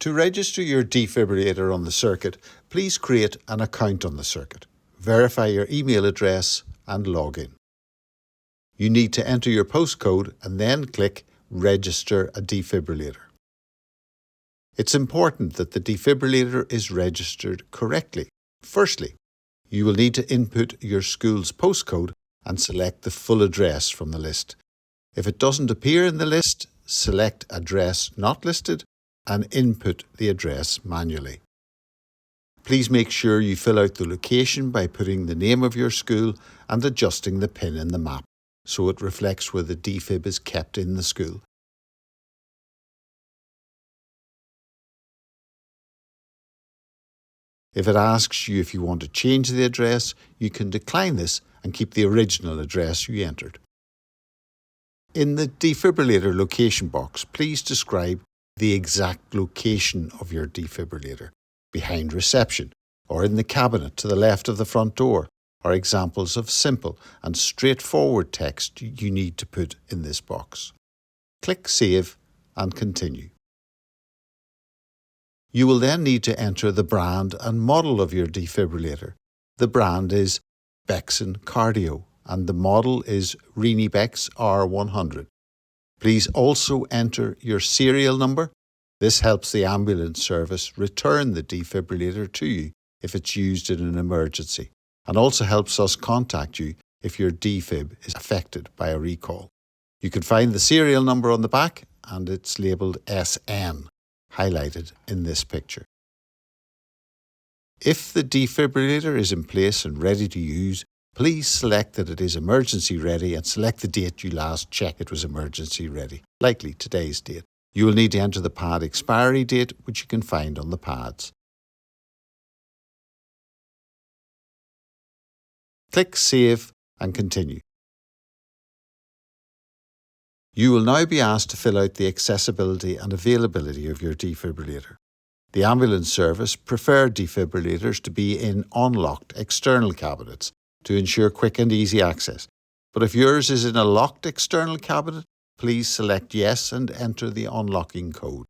To register your defibrillator on the circuit, please create an account on the circuit. Verify your email address and log in. You need to enter your postcode and then click Register a defibrillator. It's important that the defibrillator is registered correctly. Firstly, you will need to input your school's postcode and select the full address from the list. If it doesn't appear in the list, select Address Not Listed and input the address manually. Please make sure you fill out the location by putting the name of your school and adjusting the pin in the map so it reflects where the defib is kept in the school. If it asks you if you want to change the address, you can decline this and keep the original address you entered. In the defibrillator location box, please describe the exact location of your defibrillator, behind reception, or in the cabinet to the left of the front door, are examples of simple and straightforward text you need to put in this box. Click Save and Continue. You will then need to enter the brand and model of your defibrillator. The brand is Bexon Cardio and the model is Renibex R100. Please also enter your serial number. This helps the ambulance service return the defibrillator to you if it's used in an emergency, and also helps us contact you if your defib is affected by a recall. You can find the serial number on the back and it's labelled SN, highlighted in this picture. If the defibrillator is in place and ready to use, please select that it is emergency ready and select the date you last checked it was emergency ready, likely today's date. You will need to enter the pad expiry date, which you can find on the pads. Click Save and Continue. You will now be asked to fill out the accessibility and availability of your defibrillator. The ambulance service prefer defibrillators to be in unlocked external cabinets to ensure quick and easy access. But if yours is in a locked external cabinet, please select Yes and enter the unlocking code.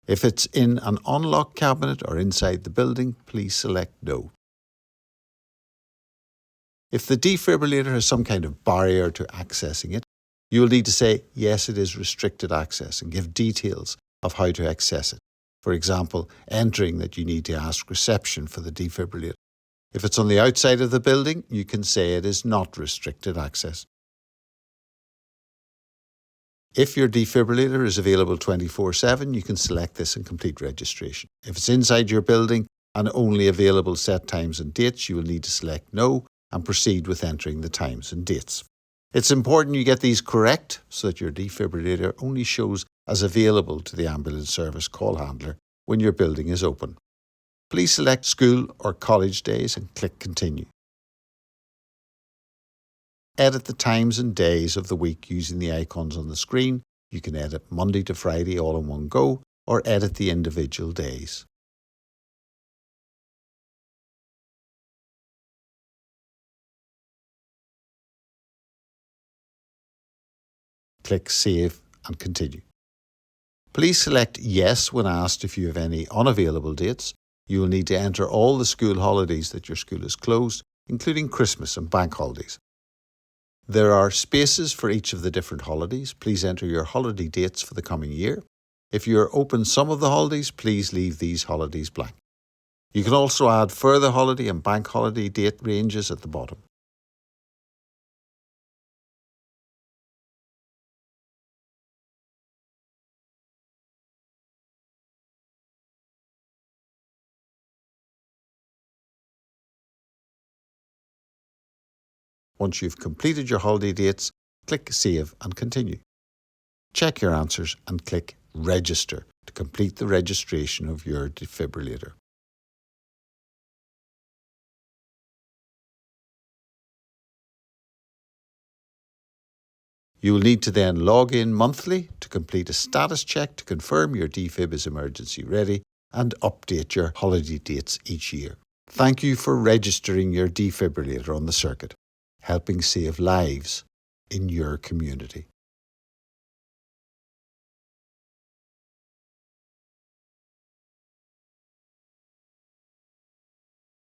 If it's in an unlocked cabinet or inside the building, please select No. If the defibrillator has some kind of barrier to accessing it, you will need to say, yes, it is restricted access and give details of how to access it. For example, entering that you need to ask reception for the defibrillator. If it's on the outside of the building, you can say it is not restricted access. If your defibrillator is available 24/7, you can select this and complete registration. If it's inside your building and only available set times and dates, you will need to select No and proceed with entering the times and dates. It's important you get these correct so that your defibrillator only shows as available to the ambulance service call handler when your building is open. Please select school or college days and click Continue. Edit the times and days of the week using the icons on the screen. You can edit Monday to Friday all in one go or edit the individual days. Click Save and Continue. Please select Yes when asked if you have any unavailable dates. You will need to enter all the school holidays that your school is closed, including Christmas and bank holidays. There are spaces for each of the different holidays. Please enter your holiday dates for the coming year. If you are open some of the holidays, please leave these holidays blank. You can also add further holiday and bank holiday date ranges at the bottom. Once you've completed your holiday dates, click Save and Continue. Check your answers and click Register to complete the registration of your defibrillator. You will need to then log in monthly to complete a status check to confirm your defib is emergency ready and update your holiday dates each year. Thank you for registering your defibrillator on the circuit, helping save lives in your community.